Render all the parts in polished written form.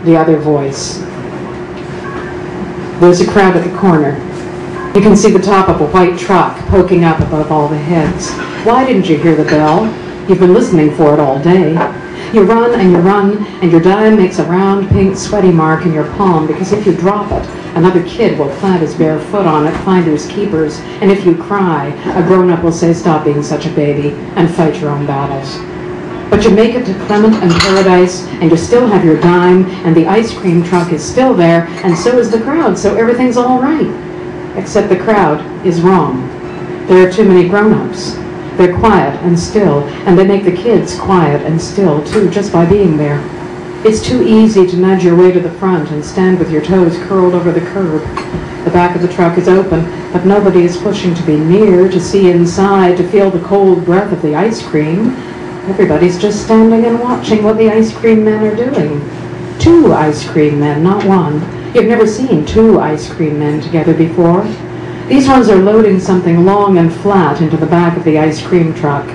The other voice. There's a crowd at the corner. You can see the top of a white truck poking up above all the heads. Why didn't you hear the bell? You've been listening for it all day. You run, and your dime makes a round, pink, sweaty mark in your palm, because if you drop it, another kid will plant his bare foot on it, finders keepers, and if you cry, a grown-up will say, stop being such a baby, and fight your own battles. But you make it to Clement and Paradise, and you still have your dime, and the ice cream truck is still there, and so is the crowd, so everything's all right. Except the crowd is wrong. There are too many grown-ups. They're quiet and still, and they make the kids quiet and still, too, just by being there. It's too easy to nudge your way to the front and stand with your toes curled over the curb. The back of the truck is open, but nobody is pushing to be near, to see inside, to feel the cold breath of the ice cream. Everybody's just standing and watching what the ice cream men are doing. 2 ice cream men, not 1. You've never seen 2 ice cream men together before. These ones are loading something long and flat into the back of the ice cream truck,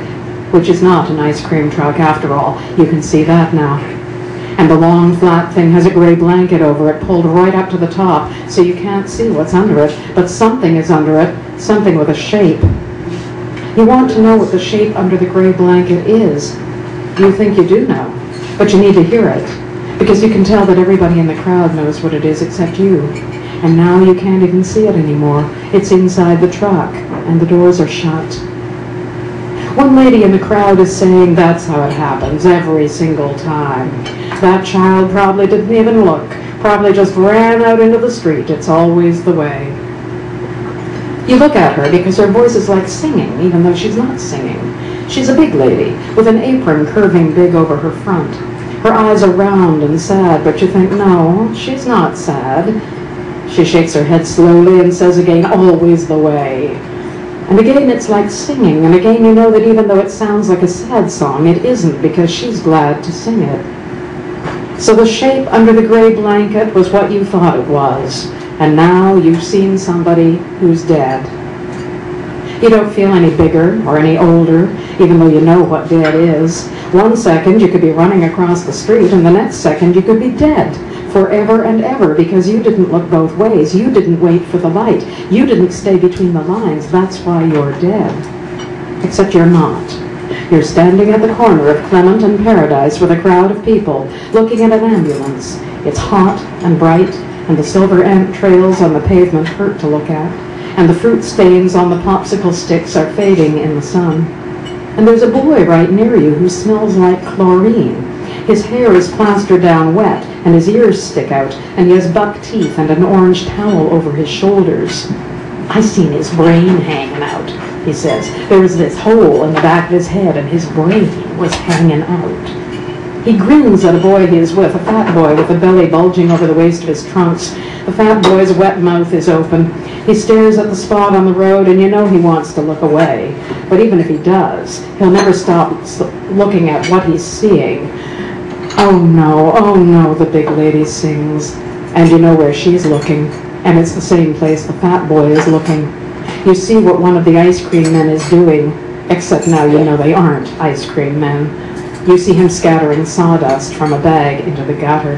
which is not an ice cream truck after all. You can see that now. And the long, flat thing has a gray blanket over it, pulled right up to the top, so you can't see what's under it, but something is under it, something with a shape. You want to know what the shape under the gray blanket is. You think you do know, but you need to hear it, because you can tell that everybody in the crowd knows what it is except you. And now you can't even see it anymore. It's inside the truck, and the doors are shut. One lady in the crowd is saying that's how it happens every single time. That child probably didn't even look, probably just ran out into the street. It's always the way. You look at her because her voice is like singing, even though she's not singing. She's a big lady, with an apron curving big over her front. Her eyes are round and sad, but you think, no, she's not sad. She shakes her head slowly and says again, always the way. And again it's like singing, and again you know that even though it sounds like a sad song, it isn't, because she's glad to sing it. So the shape under the gray blanket was what you thought it was, and now you've seen somebody who's dead. You don't feel any bigger or any older, even though you know what dead is. One second you could be running across the street, and the next second you could be dead. Forever and ever, because you didn't look both ways. You didn't wait for the light. You didn't stay between the lines. That's why you're dead. Except you're not. You're standing at the corner of Clement and Paradise with a crowd of people looking at an ambulance. It's hot and bright, and the silver ant trails on the pavement hurt to look at, and the fruit stains on the popsicle sticks are fading in the sun. And there's a boy right near you who smells like chlorine. His hair is plastered down wet, and his ears stick out, and he has buck teeth and an orange towel over his shoulders. I seen his brain hanging out, he says. There was this hole in the back of his head, and his brain was hanging out. He grins at a boy he is with, a fat boy with a belly bulging over the waist of his trunks. The fat boy's wet mouth is open. He stares at the spot on the road, and you know he wants to look away. But even if he does, he'll never stop looking at what he's seeing. Oh no, the big lady sings. And you know where she's looking. And it's the same place the fat boy is looking. You see what one of the ice cream men is doing, except now you know they aren't ice cream men. You see him scattering sawdust from a bag into the gutter.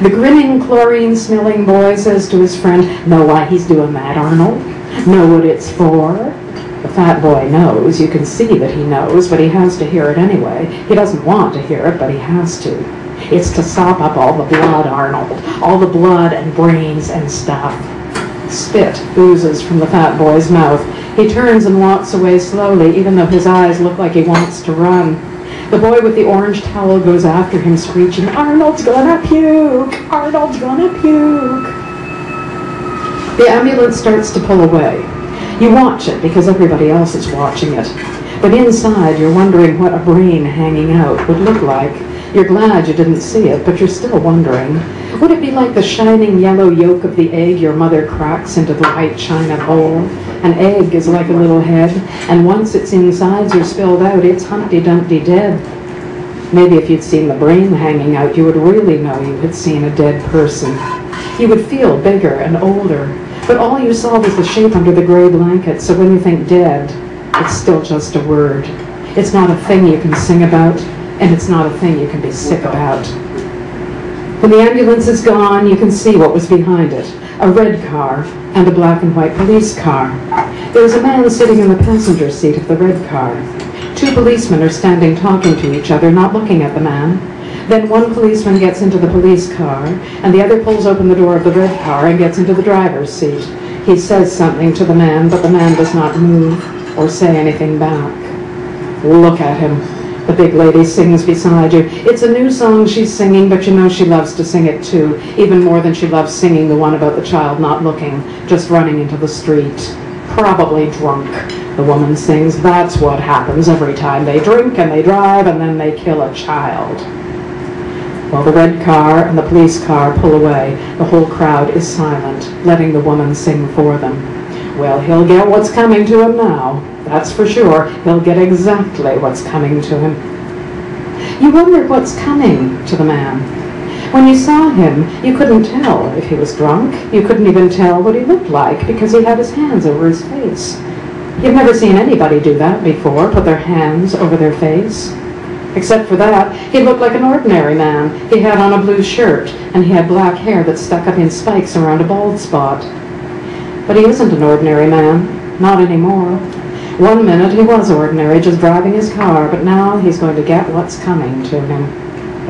The grinning, chlorine-smelling boy says to his friend, know why he's doing that, Arnold? Know what it's for? The fat boy knows. You can see that he knows, but he has to hear it anyway. He doesn't want to hear it, but he has to. It's to sop up all the blood, Arnold. All the blood and brains and stuff. Spit oozes from the fat boy's mouth. He turns and walks away slowly, even though his eyes look like he wants to run. The boy with the orange towel goes after him, screeching, Arnold's gonna puke! Arnold's gonna puke! The ambulance starts to pull away. You watch it because everybody else is watching it. But inside, you're wondering what a brain hanging out would look like. You're glad you didn't see it, but you're still wondering. Would it be like the shining yellow yolk of the egg your mother cracks into the white china bowl? An egg is like a little head, and once its insides are spilled out, it's Humpty Dumpty dead. Maybe if you'd seen the brain hanging out, you would really know you had seen a dead person. You would feel bigger and older, but all you saw was the shape under the gray blanket, so when you think dead, it's still just a word. It's not a thing you can sing about, and it's not a thing you can be sick about. When the ambulance is gone, you can see what was behind it. A red car and a black and white police car. There is a man sitting in the passenger seat of the red car. Two policemen are standing talking to each other, not looking at the man. Then one policeman gets into the police car, and the other pulls open the door of the red car and gets into the driver's seat. He says something to the man, but the man does not move or say anything back. Look at him. The big lady sings beside you. It's a new song she's singing, but you know she loves to sing it too, even more than she loves singing the one about the child not looking, just running into the street. Probably drunk, the woman sings. That's what happens every time they drink and they drive and then they kill a child. Well, the red car and the police car pull away. The whole crowd is silent, letting the woman sing for them. Well, he'll get what's coming to him now. That's for sure. He'll get exactly what's coming to him. You wondered what's coming to the man. When you saw him, you couldn't tell if he was drunk. You couldn't even tell what he looked like because he had his hands over his face. You've never seen anybody do that before, put their hands over their face. Except for that, he looked like an ordinary man. He had on a blue shirt, and he had black hair that stuck up in spikes around a bald spot. But he isn't an ordinary man. Not anymore. 1 minute he was ordinary, just driving his car, but now he's going to get what's coming to him.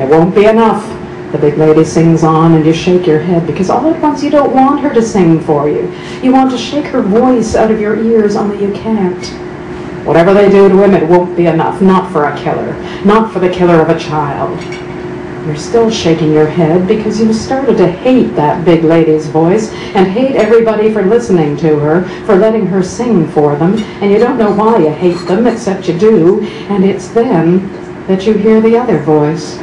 It won't be enough, the big lady sings on, and you shake your head, because all at once you don't want her to sing for you. You want to shake her voice out of your ears, only you can't. Whatever they do to him, it won't be enough, not for a killer, not for the killer of a child. You're still shaking your head because you've started to hate that big lady's voice and hate everybody for listening to her, for letting her sing for them, and you don't know why you hate them, except you do, and it's then that you hear the other voice.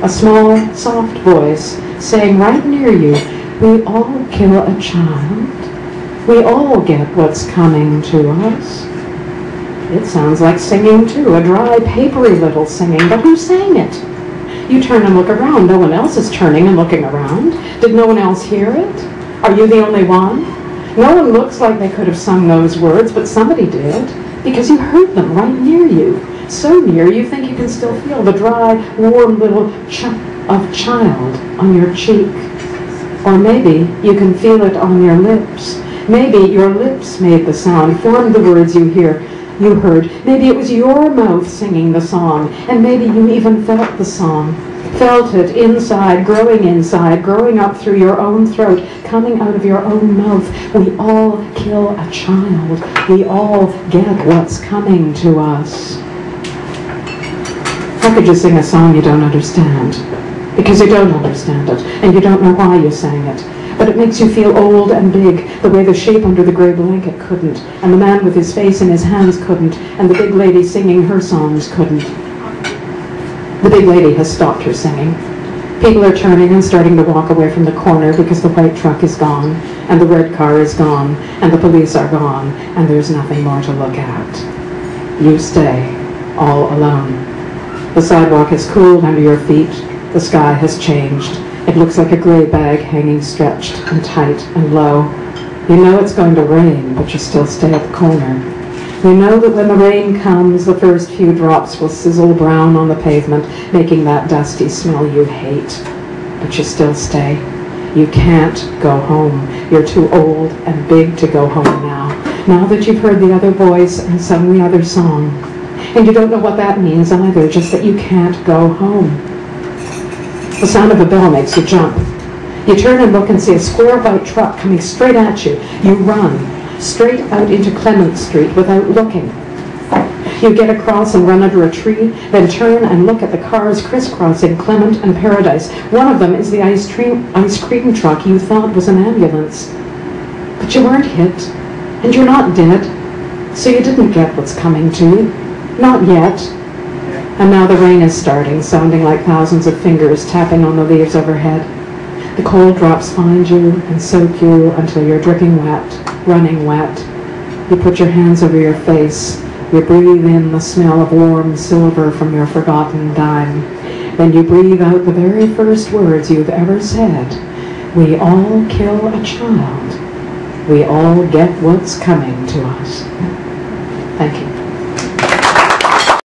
A small, soft voice saying right near you, we all kill a child. We all get what's coming to us. It sounds like singing too, a dry, papery little singing, but who sang it? You turn and look around. No one else is turning and looking around. Did no one else hear it? Are you the only one? No one looks like they could have sung those words, but somebody did, because you heard them right near you. So near you think you can still feel the dry, warm little chunk of child on your cheek. Or maybe you can feel it on your lips. Maybe your lips made the sound, formed the words you heard. Maybe it was your mouth singing the song, and maybe you even felt the song. Felt it inside, growing up through your own throat, coming out of your own mouth. We all kill a child. We all get what's coming to us. How could you sing a song you don't understand? Because you don't understand it, and you don't know why you sang it. But it makes you feel old and big, the way the shape under the gray blanket couldn't, and the man with his face in his hands couldn't, and the big lady singing her songs couldn't. The big lady has stopped her singing. People are turning and starting to walk away from the corner because the white truck is gone, and the red car is gone, and the police are gone, and there's nothing more to look at. You stay, all alone. The sidewalk has cooled under your feet. The sky has changed. It looks like a gray bag hanging stretched and tight and low. You know it's going to rain, but you still stay at the corner. You know that when the rain comes, the first few drops will sizzle brown on the pavement, making that dusty smell you hate. But you still stay. You can't go home. You're too old and big to go home now that you've heard the other voice and sung the other song. And you don't know what that means either, just that you can't go home. The sound of a bell makes you jump. You turn and look and see a square white truck coming straight at you. You run straight out into Clement Street without looking. You get across and run under a tree, then turn and look at the cars crisscrossing Clement and Paradise. One of them is the ice cream truck you thought was an ambulance. But you weren't hit, and you're not dead, so you didn't get what's coming to you. Not yet. And now the rain is starting, sounding like thousands of fingers tapping on the leaves overhead. The cold drops find you and soak you until you're dripping wet, running wet. You put your hands over your face. You breathe in the smell of warm silver from your forgotten dime. Then you breathe out the very first words you've ever said. We all kill a child. We all get what's coming to us. Thank you.